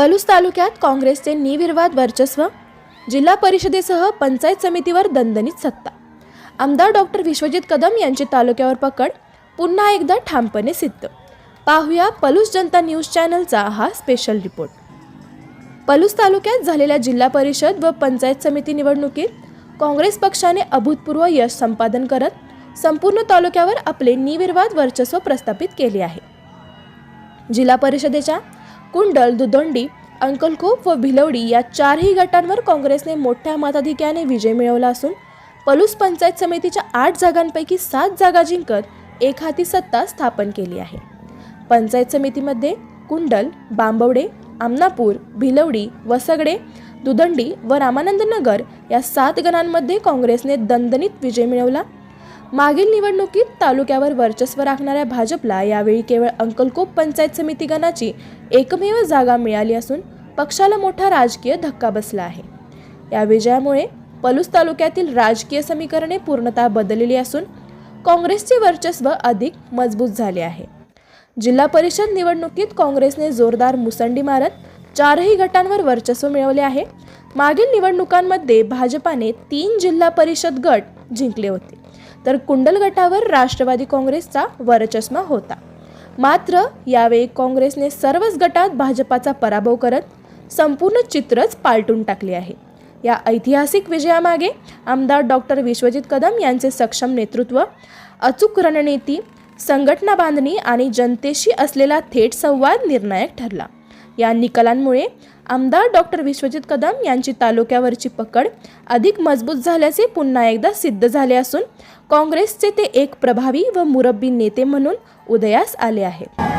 पलूस तालुक्यात काँग्रेसचे निर्विवाद वर्चस्व, जिल्हा परिषदेसह पंचायत समितीवर दणदणीत सत्ता। आमदार डॉक्टर विश्वजित कदम यांची तालुक्यावर पकड पुन्हा एकदा ठामपणे सिद्ध। पाहूया पलूस जनता न्यूज चॅनलचा हा स्पेशल रिपोर्ट। पलूस तालुक्यात झालेल्या जिल्हा परिषद व पंचायत समिती निवडणुकीत काँग्रेस पक्षाने अभूतपूर्व यश संपादन करत संपूर्ण तालुक्यावर आपले निर्विवाद वर्चस्व प्रस्थापित केले आहे। जिल्हा परिषदेच्या कुंडल, दुदोंडी, अंकलखोप व भिलवडी या चारही गटांवर काँग्रेसने मोठ्या मताधिक्याने विजय मिळवला असून पलूस पंचायत समितीच्या 8 जागांपैकी 7 जागा जिंकत एकहाती सत्ता स्थापन केली आहे। पंचायत समितीमध्ये कुंडल, बांबवडे, आमनापूर, भिलवडी, वसगडे, दुदंडी व रामानंद नगर या 7 गणांमध्ये काँग्रेसने दणदणीत विजय मिळवला। मागील निवडणुकीत तालुक्यावर वर्चस्व राखणाऱ्या भाजपला यावेळी केवळ अंकलकोप पंचायत समिती गणाची एकमेव जागा मिळाली असून पक्षाला मोठा राजकीय धक्का बसला आहे। या विजयामुळे पलूस तालुक्यातील राजकीय समीकरणे पूर्णतः बदललेली असून काँग्रेसचे वर्चस्व अधिक मजबूत झाले आहे। जिल्हा परिषद निवडणुकीत काँग्रेसने जोरदार मुसंडी मारत चारही गटांवर वर्चस्व मिळवले आहे। मागील निवडणुकांमध्ये भाजपाने 3 जिल्हा परिषद गट जिंकले होते, तर कुंडल गटावर राष्ट्रवादी काँग्रेसचा वर्चस्व होता। मात्र यावेळी काँग्रेसने सर्वच गटात भाजपाचा पराभव करत संपूर्ण चित्रच पालटून टाकले आहे। या ऐतिहासिक विजयामागे आमदार डॉक्टर विश्वजित कदम यांचे सक्षम नेतृत्व, अचूक रणनीती, संघटना बांधणी आणि जनतेशी असलेला थेट संवाद निर्णायक ठरला। या निकालांमुळे आमदार डॉक्टर विश्वजित कदम यांची तालुक्यावरची पकड अधिक मजबूत झाल्याचे पुन्हा एकदा सिद्ध झाले असून काँग्रेसचे ते एक प्रभावी व मुरब्बी नेते म्हणून उदयास आले आहेत।